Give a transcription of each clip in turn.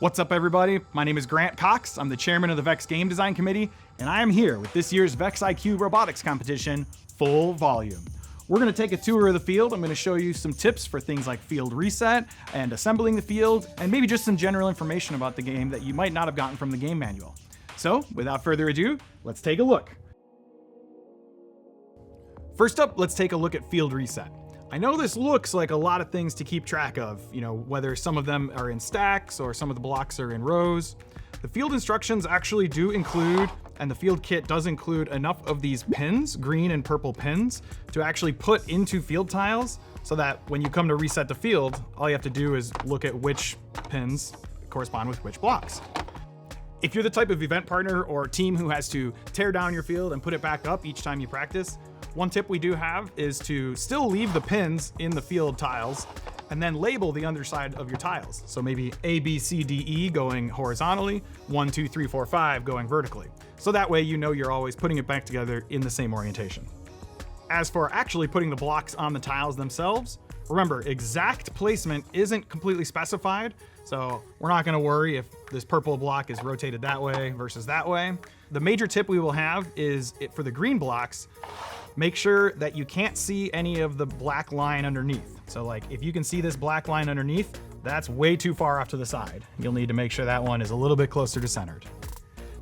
What's up, everybody? My name is Grant Cox. I'm the chairman of the VEX Game Design Committee, and I am here with this year's VEX IQ Robotics Competition, Full Volume. We're going to take a tour of the field. I'm going to show you some tips for things like field reset and assembling the field, and maybe just some general information about the game that you might not have gotten from the game manual. So, without further ado, let's take a look. First up, let's take a look at field reset. I know this looks like a lot of things to keep track of, whether some of them are in stacks or some of the blocks are in rows. The field instructions actually do include, and the field kit does include, enough of these pins, green and purple pins, to actually put into field tiles so that when you come to reset the field, all you have to do is look at which pins correspond with which blocks. If you're the type of event partner or team who has to tear down your field and put it back up each time you practice, one tip we do have is to still leave the pins in the field tiles and then label the underside of your tiles. So maybe A, B, C, D, E going horizontally, 1, 2, 3, 4, 5 going vertically. So that way you know you're always putting it back together in the same orientation. As for actually putting the blocks on the tiles themselves, remember, exact placement isn't completely specified, so we're not gonna worry if this purple block is rotated that way versus that way. The major tip we will have is for the green blocks, make sure that you can't see any of the black line underneath. So like if you can see this black line underneath, that's way too far off to the side. You'll need to make sure that one is a little bit closer to centered.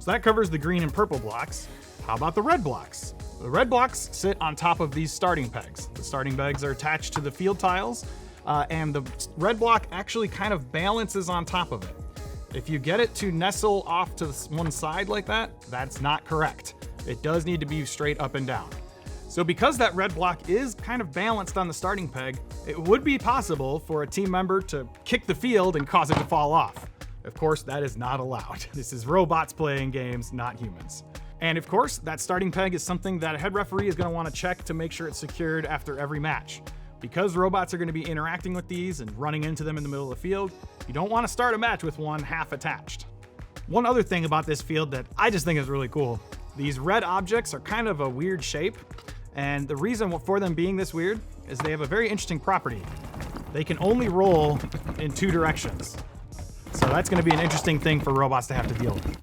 So that covers the green and purple blocks. How about the red blocks? The red blocks sit on top of these starting pegs. The starting pegs are attached to the field tiles, and the red block actually kind of balances on top of it. If you get it to nestle off to one side like that, that's not correct. It does need to be straight up and down. So because that red block is kind of balanced on the starting peg, it would be possible for a team member to kick the field and cause it to fall off. Of course, that is not allowed. This is robots playing games, not humans. And of course, that starting peg is something that a head referee is going to want to check to make sure it's secured after every match. Because robots are going to be interacting with these and running into them in the middle of the field, you don't want to start a match with one half attached. One other thing about this field that I just think is really cool, these red objects are kind of a weird shape. And the reason for them being this weird is they have a very interesting property. They can only roll in two directions. So that's going to be an interesting thing for robots to have to deal with.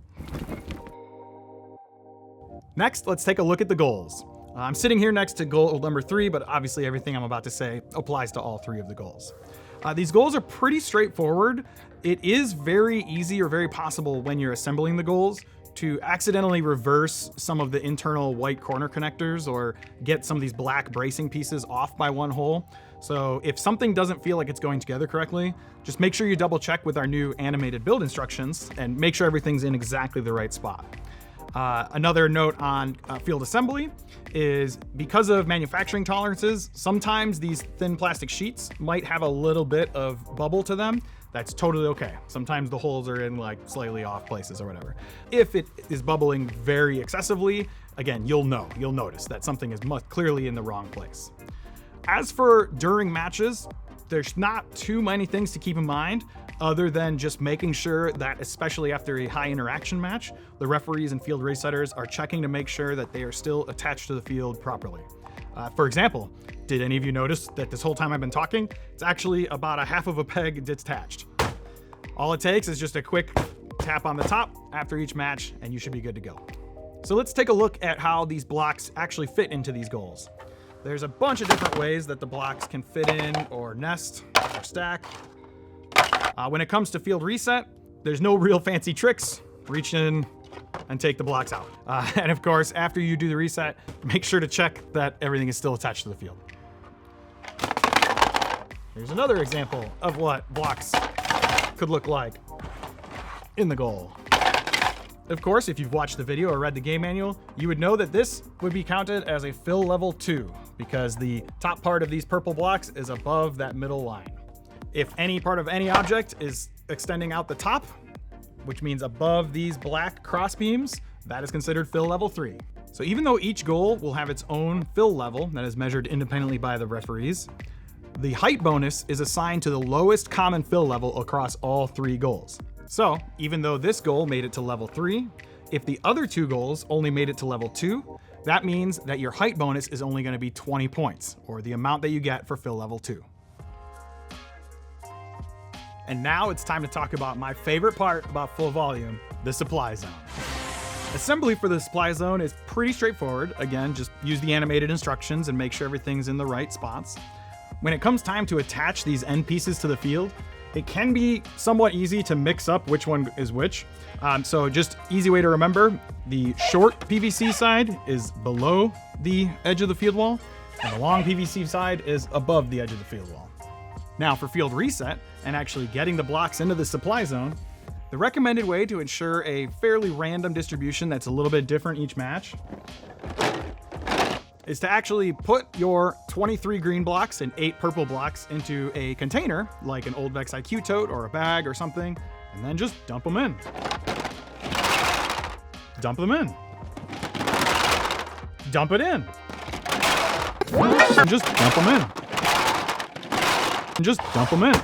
Next, let's take a look at the goals. I'm sitting here next to goal number 3, but obviously everything I'm about to say applies to all 3 of the goals. These goals are pretty straightforward. It is very easy or very possible when you're assembling the goals to accidentally reverse some of the internal white corner connectors or get some of these black bracing pieces off by one hole. So if something doesn't feel like it's going together correctly, just make sure you double check with our new animated build instructions and make sure everything's in exactly the right spot. Another note on field assembly is because of manufacturing tolerances, sometimes these thin plastic sheets might have a little bit of bubble to them. That's totally okay. Sometimes the holes are in like slightly off places or whatever. If it is bubbling very excessively, again, you'll notice that something is clearly in the wrong place. As for during matches, there's not too many things to keep in mind other than just making sure that, especially after a high interaction match, the referees and field resetters are checking to make sure that they are still attached to the field properly. For example, did any of you notice that this whole time I've been talking, it's actually about a half of a peg detached. All it takes is just a quick tap on the top after each match and you should be good to go. So let's take a look at how these blocks actually fit into these goals. There's a bunch of different ways that the blocks can fit in or nest or stack. When it comes to field reset, there's no real fancy tricks. Reach in and take the blocks out. And of course, after you do the reset, make sure to check that everything is still attached to the field. Here's another example of what blocks could look like in the goal. Of course, if you've watched the video or read the game manual, you would know that this would be counted as a fill level 2 because the top part of these purple blocks is above that middle line. If any part of any object is extending out the top, which means above these black cross beams, that is considered fill level 3. So even though each goal will have its own fill level that is measured independently by the referees, the height bonus is assigned to the lowest common fill level across all 3 goals. So even though this goal made it to level 3, if the other 2 goals only made it to level 2, that means that your height bonus is only going to be 20 points, or the amount that you get for fill level 2. And now it's time to talk about my favorite part about full volume, the supply zone. Assembly for the supply zone is pretty straightforward. Again, just use the animated instructions and make sure everything's in the right spots. When it comes time to attach these end pieces to the field, it can be somewhat easy to mix up which one is which. So just easy way to remember, the short PVC side is below the edge of the field wall, and the long PVC side is above the edge of the field wall. Now for field reset and actually getting the blocks into the supply zone, the recommended way to ensure a fairly random distribution that's a little bit different each match is to actually put your 23 green blocks and 8 purple blocks into a container, like an old Vex IQ tote or a bag or something, and then just dump them in. Dump them in. Dump it in. And just dump them in. And just dump them in.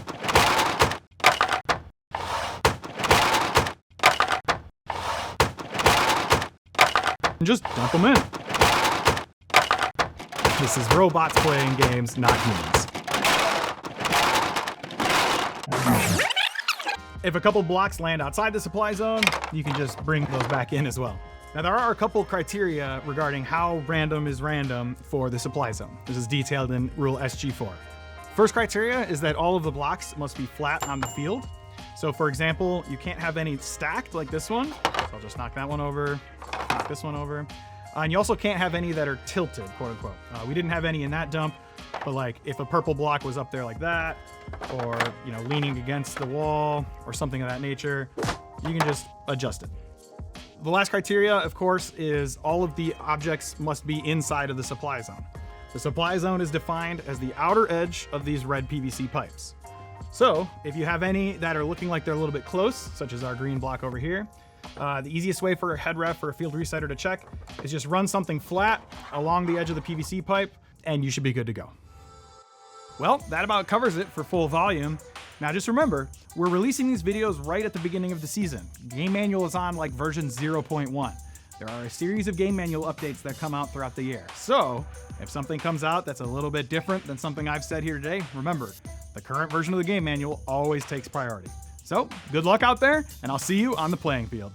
And just dump them in. This is robots playing games, not humans. If a couple blocks land outside the supply zone, you can just bring those back in as well. Now there are a couple criteria regarding how random is random for the supply zone. This is detailed in Rule SG4. First criteria is that all of the blocks must be flat on the field. So for example, you can't have any stacked like this one. So I'll just knock that one over, knock this one over. And you also can't have any that are tilted, quote unquote. We didn't have any in that dump, but like if a purple block was up there like that, or leaning against the wall or something of that nature, you can just adjust it. The last criteria, of course, is all of the objects must be inside of the supply zone. The supply zone is defined as the outer edge of these red PVC pipes. So if you have any that are looking like they're a little bit close, such as our green block over here, the easiest way for a head ref or a field resetter to check is just run something flat along the edge of the PVC pipe, and you should be good to go. Well, that about covers it for full volume. Now just remember, we're releasing these videos right at the beginning of the season. Game Manual is on like version 0.1. There are a series of Game Manual updates that come out throughout the year. So if something comes out that's a little bit different than something I've said here today, remember, the current version of the Game Manual always takes priority. So good luck out there, and I'll see you on the playing field.